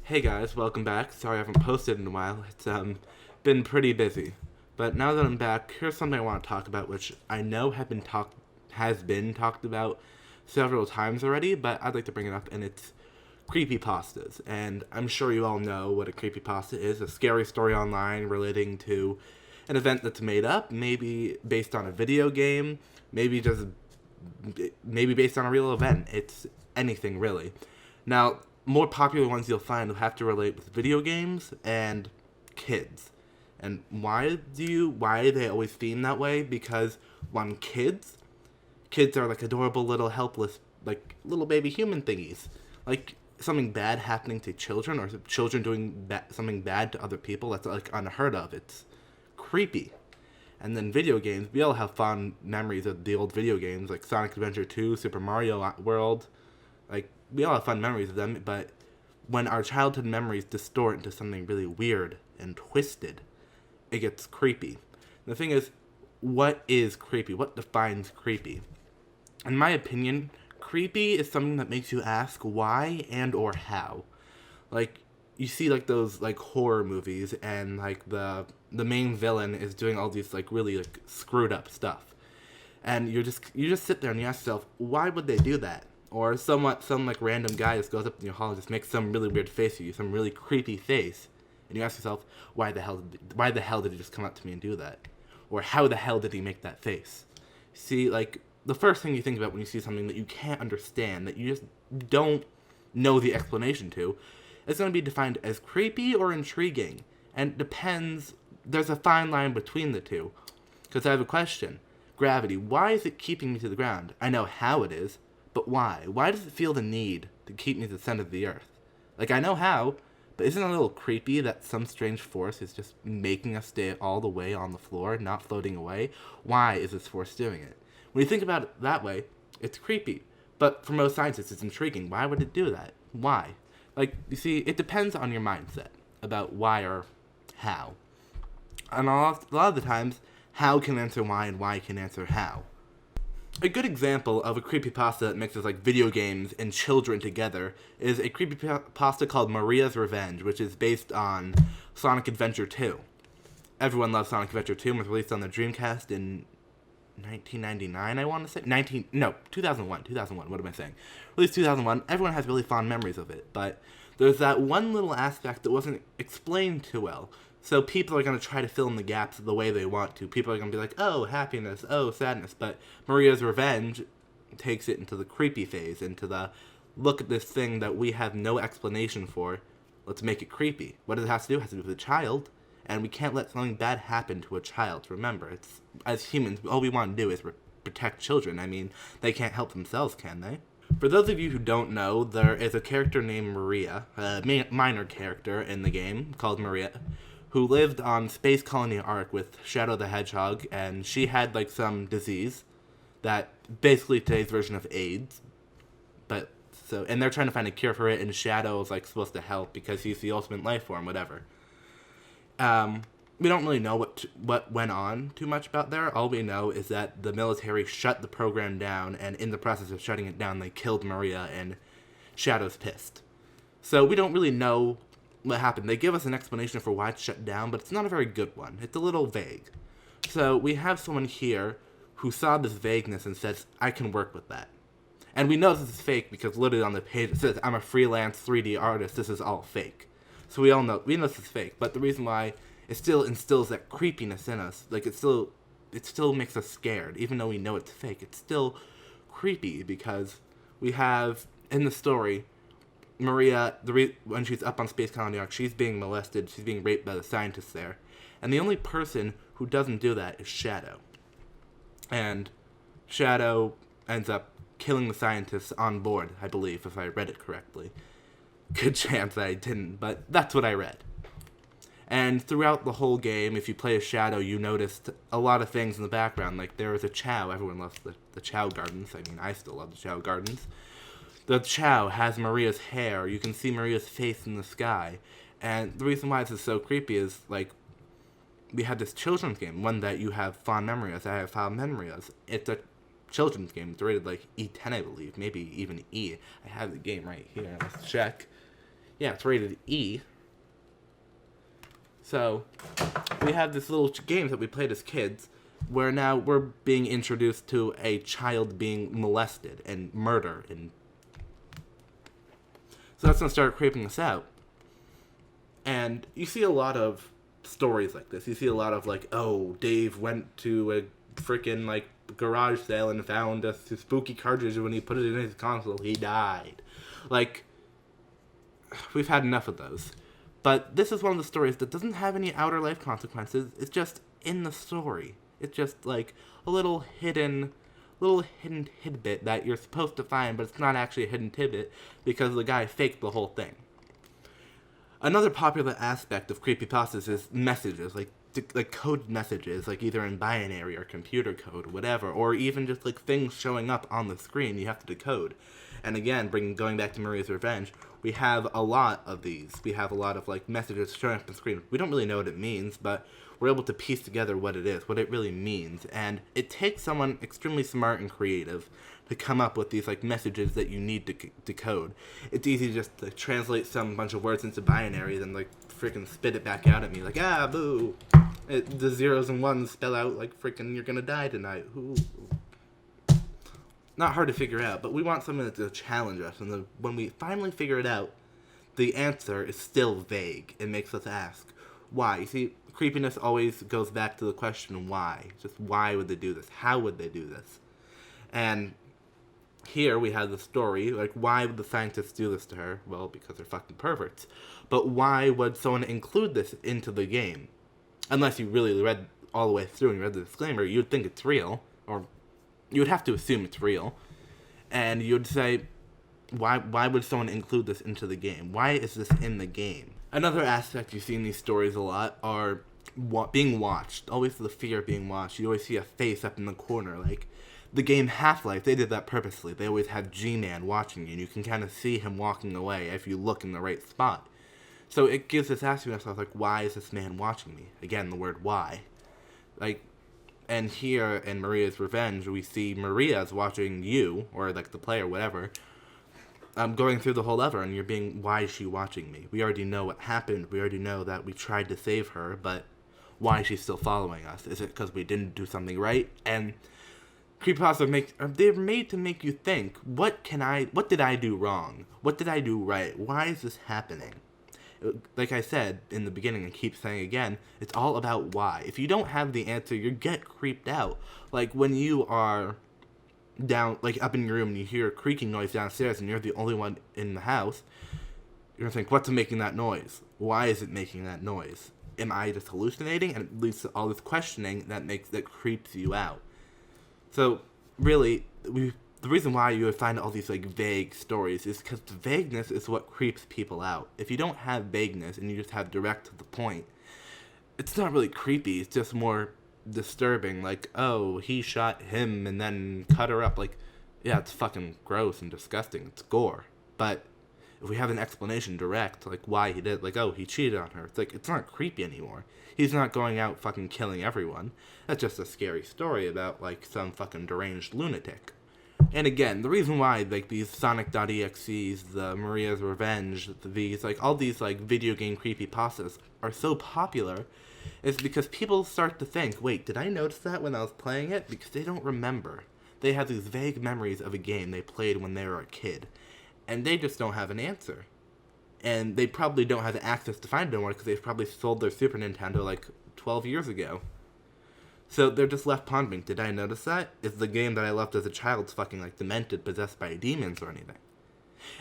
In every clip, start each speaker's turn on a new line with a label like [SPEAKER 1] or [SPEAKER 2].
[SPEAKER 1] Hey guys, welcome back. Sorry I haven't posted in a while. It's been pretty busy. But now that I'm back, here's something I want to talk about, which I know has been talked about several times already, but I'd like to bring it up, and it's creepypastas. And I'm sure you all know what a creepypasta is, a scary story online relating to an event that's made up, maybe based on a video game, maybe based on a real event. It's anything really. Now, more popular ones you'll find will have to relate with video games and kids. And why do they always theme that way? Because one, kids are like adorable little helpless, like little baby human thingies. Like something bad happening to children, or children doing something bad to other people, that's like unheard of. It's creepy. And then video games, we all have fond memories of the old video games like Sonic Adventure 2, Super Mario World. Like, we all have fun memories of them, but when our childhood memories distort into something really weird and twisted, it gets creepy. The thing is, what is creepy? What defines creepy? In my opinion, creepy is something that makes you ask why and or how. Like, you see like those like horror movies, and like the main villain is doing all these like really like screwed up stuff. And you just sit there and you ask yourself, why would they do that? Or some like random guy just goes up in your hall and just makes some really weird face at you, some really creepy face, and you ask yourself, why the hell did he just come up to me and do that? Or how the hell did he make that face? See, like, the first thing you think about when you see something that you can't understand, that you just don't know the explanation to, is going to be defined as creepy or intriguing. And it depends, there's a fine line between the two. Because I have a question. Gravity, why is it keeping me to the ground? I know how it is, but why? Why does it feel the need to keep me to the center of the earth? Like, I know how, but isn't it a little creepy that some strange force is just making us stay all the way on the floor, not floating away? Why is this force doing it? When you think about it that way, it's creepy. But for most scientists, it's intriguing. Why would it do that? Why? Like, you see, it depends on your mindset about why or how. And a lot of the times, how can answer why and why can answer how. A good example of a creepypasta that mixes like video games and children together is a creepypasta called Maria's Revenge, which is based on Sonic Adventure 2. Everyone loves Sonic Adventure 2 and was released on the Dreamcast in 1999, I want to say. 2001. 2001, what am I saying? Released 2001. Everyone has really fond memories of it, but there's that one little aspect that wasn't explained too well. So people are going to try to fill in the gaps the way they want to. People are going to be like, oh, happiness, oh, sadness. But Maria's Revenge takes it into the creepy phase, into the look at this thing that we have no explanation for. Let's make it creepy. What does it have to do? It has to do with a child. And we can't let something bad happen to a child. Remember, it's as humans, all we want to do is protect children. I mean, they can't help themselves, can they? For those of you who don't know, there is a character named Maria, a minor character in the game called Maria, who lived on Space Colony Ark with Shadow the Hedgehog, and she had like some disease that basically today's version of AIDS. And they're trying to find a cure for it, and Shadow is like supposed to help because he's the ultimate life form, whatever. We don't really know what went on too much about there. All we know is that the military shut the program down, and in the process of shutting it down, they killed Maria, and Shadow's pissed. So we don't really know what happened. They give us an explanation for why it's shut down, but it's not a very good one. It's a little vague. So we have someone here who saw this vagueness and says, I can work with that. And we know this is fake because literally on the page it says, I'm a freelance 3D artist, this is all fake. So we know this is fake, but the reason why it still instills that creepiness in us, like it still makes us scared, even though we know it's fake, it's still creepy because we have, in the story, Maria, when she's up on Space Colony Ark, she's being molested, she's being raped by the scientists there. And the only person who doesn't do that is Shadow. And Shadow ends up killing the scientists on board, I believe, if I read it correctly. Good chance I didn't, but that's what I read. And throughout the whole game, if you play as Shadow, you noticed a lot of things in the background. Like, there was a Chow. Everyone loves the Chow Gardens. I mean, I still love the Chow Gardens. The Chow has Maria's hair. You can see Maria's face in the sky. And the reason why this is so creepy is, like, we had this children's game, one that you have fond memories. I have fond memories. It's a children's game. It's rated, like, E10, I believe. Maybe even E. I have the game right here. Let's check. Yeah, it's rated E. So, we have this little game that we played as kids, where now we're being introduced to a child being molested and murder. And so that's going to start creeping us out. And you see a lot of stories like this. You see a lot of, like, oh, Dave went to a freaking, like, garage sale and found a spooky cartridge. When he put it in his console, he died. Like, we've had enough of those. But this is one of the stories that doesn't have any outer life consequences. It's just in the story. It's just like a little hidden tidbit that you're supposed to find, but it's not actually a hidden tidbit because the guy faked the whole thing. Another popular aspect of creepypastas is messages, like coded messages, like either in binary or computer code, whatever, or even just like things showing up on the screen you have to decode. And again, going back to Maria's Revenge, we have a lot of these. We have a lot of like messages showing up on the screen. We don't really know what it means, but we're able to piece together what it is, what it really means. And it takes someone extremely smart and creative to come up with these like messages that you need to decode. It's easy to just like, translate some bunch of words into binary, then like freaking spit it back out at me like, ah, boo. The zeros and ones spell out like freaking you're gonna die tonight. Ooh. Not hard to figure out, but we want something to challenge us. And when we finally figure it out, the answer is still vague. It makes us ask, why? You see, creepiness always goes back to the question, why? Just why would they do this? How would they do this? And here we have the story, like, why would the scientists do this to her? Well, because they're fucking perverts. But why would someone include this into the game? Unless you really read all the way through and read the disclaimer, you'd think it's real, or you would have to assume it's real, and you'd say, why would someone include this into the game? Why is this in the game? Another aspect you see in these stories a lot are being watched. Always the fear of being watched. You always see a face up in the corner. Like, the game Half-Life, they did that purposely. They always had G-Man watching you, and you can kind of see him walking away if you look in the right spot. So it gives us asking ourselves, like, why is this man watching me? Again, the word why. Like, and here in Maria's Revenge, we see Maria's watching you, or like the player, whatever, going through the whole level, and you're being, why is she watching me? We already know what happened. We already know that we tried to save her, but why is she still following us? Is it because we didn't do something right? And creepypastas they're made to make you think, what did I do wrong? What did I do right? Why is this happening? Like I said in the beginning and keep saying again, it's all about why. If you don't have the answer, you get creeped out. Like when you are down, like up in your room and you hear a creaking noise downstairs and you're the only one in the house, you're gonna think, what's making that noise? Why is it making that noise? Am I just hallucinating? And it leads to all this questioning that creeps you out. So really, the reason why you would find all these like vague stories is because the vagueness is what creeps people out. If you don't have vagueness and you just have direct to the point, it's not really creepy. It's just more disturbing. Like, oh, he shot him and then cut her up. Like, yeah, it's fucking gross and disgusting. It's gore. But if we have an explanation direct, like why he did, like, oh, he cheated on her, it's like, it's not creepy anymore. He's not going out fucking killing everyone. That's just a scary story about like some fucking deranged lunatic. And again, the reason why, like, these Sonic.exes, the Maria's Revenge, these, like, all these, like, video game creepypastas are so popular is because people start to think, wait, did I notice that when I was playing it? Because they don't remember. They have these vague memories of a game they played when they were a kid. And they just don't have an answer. And they probably don't have access to find it anymore because they've probably sold their Super Nintendo, like, 12 years ago. So they're just left pondering, did I notice that? Is the game that I loved as a child fucking, like, demented, possessed by demons or anything?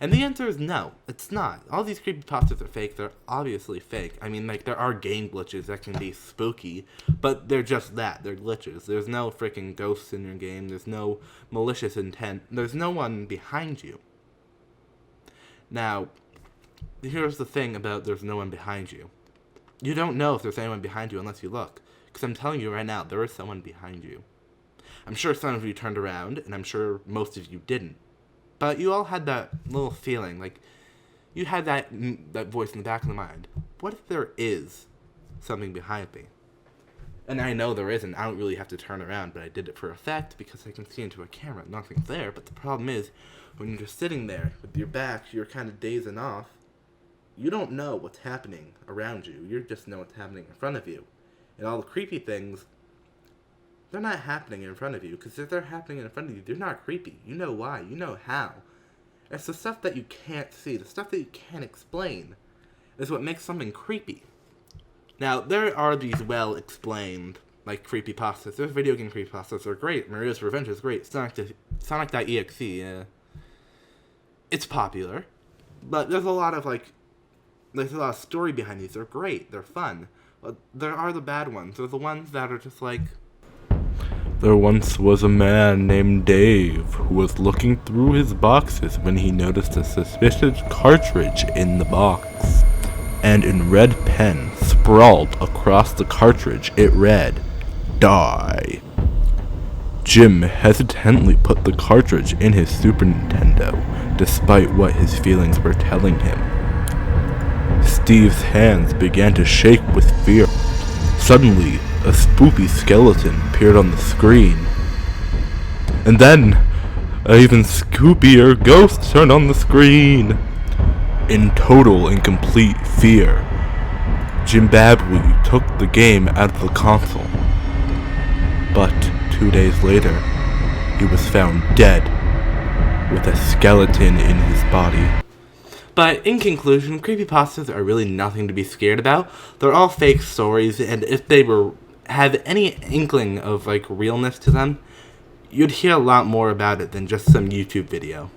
[SPEAKER 1] And the answer is no, it's not. All these creepypastas are fake. They're obviously fake. I mean, like, there are game glitches that can be spooky, but they're just that. They're glitches. There's no freaking ghosts in your game. There's no malicious intent. There's no one behind you. Now, here's the thing about there's no one behind you. You don't know if there's anyone behind you unless you look. Because I'm telling you right now, there is someone behind you. I'm sure some of you turned around, and I'm sure most of you didn't. But you all had that little feeling, like, you had that voice in the back of the mind. What if there is something behind me? And I know there isn't. I don't really have to turn around, but I did it for effect because I can see into a camera. Nothing's there, but the problem is, when you're just sitting there with your back, you're kind of dazing off. You don't know what's happening around you. You just know what's happening in front of you. And all the creepy things, they're not happening in front of you. Because if they're happening in front of you, they're not creepy. You know why. You know how. It's the stuff that you can't see. The stuff that you can't explain is what makes something creepy. Now, there are these well-explained, like, creepypastas. There's video game creepypastas. They're great. Maria's Revenge is great. Sonic.exe, it's popular. But there's a lot of story behind these. They're great. They're fun. But there are the bad ones. There's the ones that are just like, there once was a man named Dave who was looking through his boxes when he noticed a suspicious cartridge in the box. And in red pen, sprawled across the cartridge, it read, "Die." Jim hesitantly put the cartridge in his Super Nintendo, despite what his feelings were telling him. Steve's hands began to shake with fear. Suddenly, a spoopy skeleton appeared on the screen. And then, an even scoopier ghost turned on the screen. In total and complete fear, Zimbabwe took the game out of the console. But 2 days later, he was found dead, with a skeleton in his body. But in conclusion, creepypastas are really nothing to be scared about. They're all fake stories, and if they have any inkling of realness to them, you'd hear a lot more about it than just some YouTube video.